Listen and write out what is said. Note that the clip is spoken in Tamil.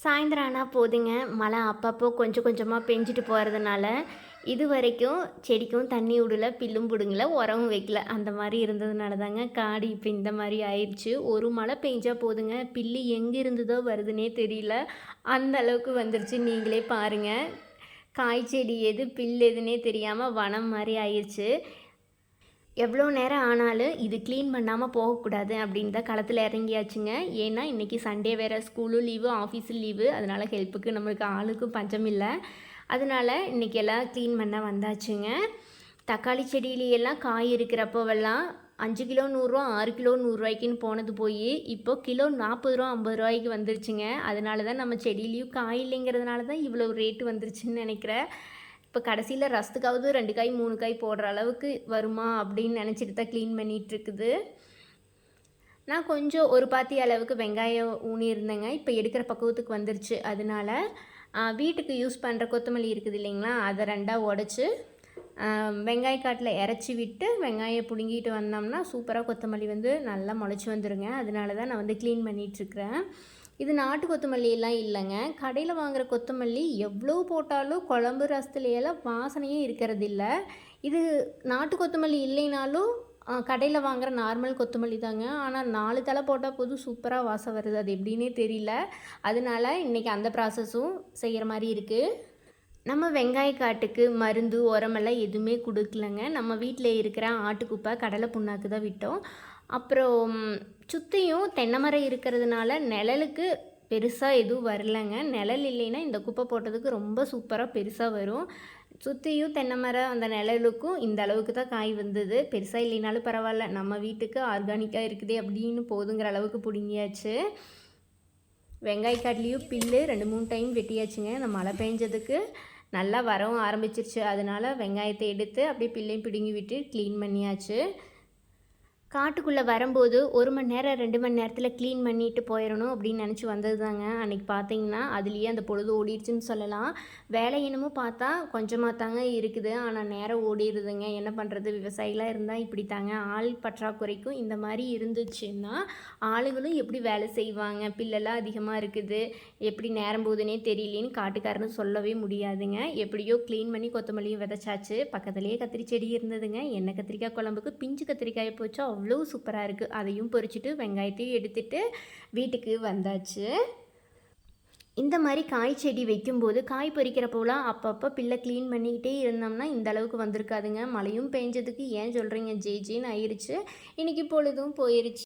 சாயந்தரம் ஆனா போதுங்க, மழை அப்பப்போ கொஞ்சம் கொஞ்சமாக பெஞ்சிட்டு போகிறதுனால, இதுவரைக்கும் செடிக்கும் தண்ணி விடல, பில்லும் பிடுங்கல, உரமும் வைக்கல. அந்த மாரி இருந்ததுனால தாங்க காடு இப்போ இந்த மாரி ஆயிடுச்சு. ஒரு மழை பெஞ்சா போதுங்க, பில்லு எங்கே இருந்துதோ வருதுன்னே தெரியல. அந்த அளவுக்கு வந்துருச்சு. நீங்களே பாருங்க. காய் செடி எது, பில் எதுன்னே தெரியாம வனம் மாரி ஆயிருச்சு. எவ்வளோ நேரம் ஆனாலும் இது க்ளீன் பண்ணாமல் போகக்கூடாது அப்படின்னு தான் களத்தில் இறங்கியாச்சுங்க. ஏன்னா இன்றைக்கி சண்டே வேறு, ஸ்கூலும் லீவு, ஆஃபீஸும் லீவு. அதனால் ஹெல்ப்புக்கு நம்மளுக்கு ஆளுக்கும் பஞ்சம் இல்லை. அதனால் இன்றைக்கி எல்லாம் க்ளீன் பண்ண வந்தாச்சுங்க. தக்காளி செடியிலையெல்லாம் காய் இருக்கிறப்போவெல்லாம் 5 கிலோ 100 6 கிலோ 100 போனது போய் இப்போ கிலோ 40 50 வந்துருச்சுங்க. அதனால தான் நம்ம செடியிலையும் காய் இல்லைங்கிறதுனால தான் இவ்வளோ ரேட்டு வந்துருச்சுன்னு நினைக்கிறேன். இப்போ கடைசியில் ரசத்துக்காவது 2 காய் 3 காய் போடுற அளவுக்கு வருமா அப்படின்னு நினச்சிட்டு தான் க்ளீன் பண்ணிகிட்ருக்குது. நான் கொஞ்சம் ஒரு பாத்தி அளவுக்கு வெங்காயம் ஊனியிருந்தேங்க. இப்போ எடுக்கிற பக்குவத்துக்கு வந்துருச்சு. அதனால வீட்டுக்கு யூஸ் பண்ணுற கொத்தமல்லி இருக்குது இல்லைங்களா, அதை 2ஆக உடச்சி வெங்காய காட்டில் இறச்சி விட்டு வெங்காயம் பிடுங்கிட்டு வந்தோம்னா சூப்பராக கொத்தமல்லி வந்து நல்லா முளைச்சி வந்துடுங்க. அதனால தான் நான் வந்து க்ளீன் பண்ணிகிட்ருக்கிறேன். இது நாட்டு கொத்தமல்லியெல்லாம் இல்லைங்க. கடையில் வாங்குகிற கொத்தமல்லி எவ்வளோ போட்டாலும் குழம்பு ரசத்துலையெல்லாம் வாசனையே இருக்கிறதில்ல. இது நாட்டு கொத்தமல்லி இல்லைனாலும் கடையில் வாங்குகிற நார்மல் கொத்தமல்லி தாங்க. ஆனால் 4 தழை போட்டால் போதும் சூப்பராக வாசம் வருது. அது எப்படின்னே தெரியல. அதனால இன்றைக்கி அந்த ப்ராசஸும் செய்கிற மாதிரி இருக்குது. நம்ம வெங்காய காட்டுக்கு மருந்து, உரமெல்லாம் எதுவுமே கொடுக்கலங்க. நம்ம வீட்டில் இருக்கிற ஆட்டுக்குப்பை, கடலை புண்ணாக்கு தான் விட்டோம். அப்புறம் சுற்றியும் தென்னை மரம் இருக்கிறதுனால நிழலுக்கு பெருசாக எதுவும் வரலைங்க. நிழல் இல்லைன்னா இந்த குப்பை போட்டதுக்கு ரொம்ப சூப்பராக பெருசாக வரும். சுற்றியும் தென்னை மரம் அந்த நிழலுக்கும் இந்த அளவுக்கு தான் காய் வந்தது. பெருசாக இல்லைனாலும் பரவாயில்ல, நம்ம வீட்டுக்கு ஆர்கானிக்காக இருக்குதே அப்படின்னு போதுங்கிற அளவுக்கு பிடுங்கியாச்சு. வெங்காய காட்டுலேயும் பில்லு 2-3 டைம் வெட்டியாச்சுங்க. இந்த மழை பெஞ்சதுக்கு நல்லா வரவும் ஆரம்பிச்சிருச்சு. அதனால் வெங்காயத்தை எடுத்து அப்படியே பில்லையும் பிடுங்கி விட்டு க்ளீன் பண்ணியாச்சு. காட்டுக்குள்ளே வரும்போது 1 மணி நேரம் 2 மணி நேரத்தில் க்ளீன் பண்ணிட்டு போயிடணும் அப்படின்னு நினச்சி வந்தது தாங்க. அன்றைக்கி பார்த்தீங்கன்னா அதுலேயே அந்த பொழுது ஓடிடுச்சுன்னு சொல்லலாம். வேலை என்னமோ பார்த்தா கொஞ்சமாக தாங்க இருக்குது, ஆனால் நேரம் ஓடிடுதுங்க. என்ன பண்ணுறது, விவசாயிலாம் இருந்தால் இப்படி தாங்க. ஆள் பற்றாக்குறைக்கும் இந்த மாதிரி இருந்துச்சுன்னா ஆளுங்களும் எப்படி வேலை செய்வாங்க. பில்லெல்லாம் அதிகமாக இருக்குது, எப்படி நேரம் போகுதுன்னே தெரியலேன்னு காட்டுக்காரன்னு சொல்லவே முடியாதுங்க. எப்படியோ க்ளீன் பண்ணி கொத்தமல்லியும் விதைச்சாச்சு. பக்கத்துலேயே கத்திரி செடி இருந்ததுங்க. எண்ணெய் கத்திரிக்காய் குழம்புக்கு பிஞ்சு கத்திரிக்காயை போச்சா அவ்வளோ சூப்பராக இருக்குது. அதையும் பொரிச்சிட்டு வெங்காயத்தையும் எடுத்துகிட்டு வீட்டுக்கு வந்தாச்சு. இந்த மாதிரி காய் செடி வைக்கும்போது காய் பறிக்கிறப்போலாம் அப்பப்போ பில்லை க்ளீன் பண்ணிக்கிட்டே இருந்தோம்னா இந்த அளவுக்கு வந்திருக்காதுங்க. மழையும் பெஞ்சதுக்கு ஏன் சொல்கிறீங்க, ஜேன்னு ஆயிடுச்சு. இன்றைக்கி பொழுதும் போயிடுச்சு.